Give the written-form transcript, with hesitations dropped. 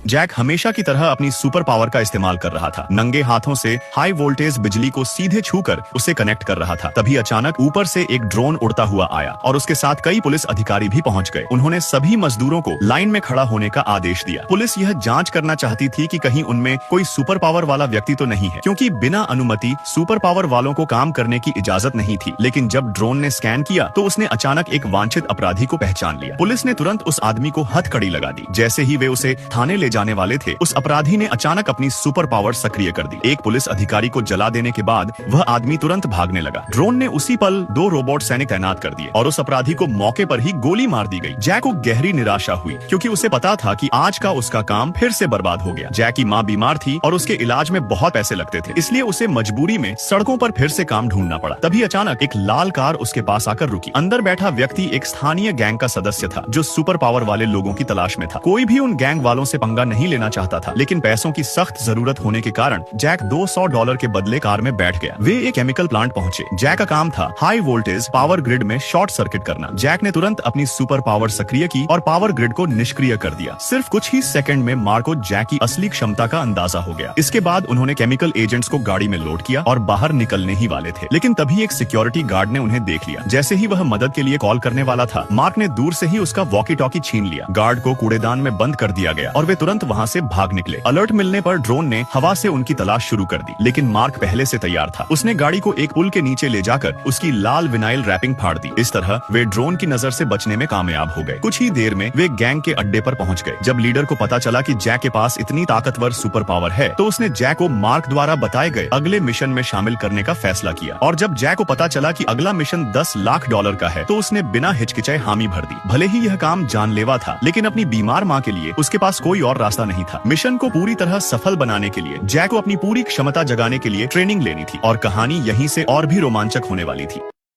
Jack हमेशा की तरह अपनी सुपर पावर का इस्तेमाल कर रहा था। नंगे हाथों से हाई वोल्टेज बिजली को सीधे छूकर उसे कनेक्ट कर रहा था। तभी अचानक ऊपर से एक ड्रोन उड़ता हुआ आया और उसके साथ कई पुलिस अधिकारी भी पहुंच गए। उन्होंने सभी मजदूरों को लाइन में खड़ा होने का आदेश दिया। पुलिस यह जांच करना चाहती थी कि कहीं उनमें कोई सुपर पावर वाला व्यक्ति तो नहीं है, क्योंकि बिना अनुमति सुपर पावर वालों को काम करने की इजाजत नहीं थी। लेकिन जब ड्रोन ने स्कैन किया तो उसने अचानक एक वांछित अपराधी को पहचान लिया। पुलिस ने तुरंत उस आदमी को हथकड़ी लगा दी। जैसे ही वे उसे थाने ले जाने वाले थे, उस अपराधी ने अचानक अपनी सुपर पावर सक्रिय कर दी। एक पुलिस अधिकारी को जला देने के बाद वह आदमी तुरंत भागने लगा। ड्रोन ने उसी पल 2 रोबोट सैनिक तैनात कर दिए और उस अपराधी को मौके पर ही गोली मार दी गई। जैक को गहरी निराशा हुई, क्योंकि उसे पता था कि आज का उसका काम फिर से बर्बाद हो गया। जैक की माँ बीमार थी और उसके इलाज में बहुत पैसे लगते थे, इसलिए उसे मजबूरी में सड़कों पर फिर से काम ढूंढना पड़ा। तभी अचानक एक लाल कार उसके पास आकर रुकी। अंदर बैठा व्यक्ति एक स्थानीय गैंग का सदस्य था, जो सुपर पावर वाले लोगों की तलाश में था। कोई भी उन गैंग वालों से पंगा नहीं लेना चाहता था, लेकिन पैसों की सख्त जरूरत होने के कारण जैक $200 के बदले कार में बैठ गया। वे एक केमिकल प्लांट पहुंचे। जैक का काम था हाई वोल्टेज पावर ग्रिड में शॉर्ट सर्किट करना। जैक ने तुरंत अपनी सुपर पावर सक्रिय की और पावर ग्रिड को निष्क्रिय कर दिया। सिर्फ कुछ ही सेकंड में मार्को जैक की असली क्षमता का अंदाजा हो गया। इसके बाद उन्होंने केमिकल एजेंट्स को गाड़ी में लोड किया और बाहर निकलने ही वाले थे, लेकिन तभी एक सिक्योरिटी गार्ड ने उन्हें देख लिया। जैसे ही वह मदद के लिए कॉल करने वाला था, मार्क ने दूर से ही उसका वॉकी टॉकी छीन लिया। गार्ड को कूड़ेदान में बंद कर दिया गया और वे तुरंत वहां से भाग निकले। अलर्ट मिलने पर ड्रोन ने हवा से उनकी तलाश शुरू कर दी, लेकिन मार्क पहले से तैयार था। उसने गाड़ी को एक पुल के नीचे ले जाकर उसकी लाल विनाइल रैपिंग फाड़ दी। इस तरह वे ड्रोन की नजर से बचने में कामयाब हो गए। कुछ ही देर में वे गैंग के अड्डे पर पहुंच गए। जब लीडर को पता चला कि जैक के पास इतनी ताकतवर सुपर पावर है, तो उसने जैक को मार्क द्वारा बताए गए अगले मिशन में शामिल करने का फैसला किया। और जब जैक को पता चला कि अगला मिशन $10 लाख का है, तो उसने बिना हिचकिचाए हामी भर दी। भले ही यह काम जानलेवा था, लेकिन अपनी बीमार माँ के लिए उसके पास कोई और रास्ता नहीं था। मिशन को पूरी तरह सफल बनाने के लिए जैक को अपनी पूरी क्षमता जगाने के लिए ट्रेनिंग लेनी थी और कहानी यहीं से और भी रोमांचक होने वाली थी।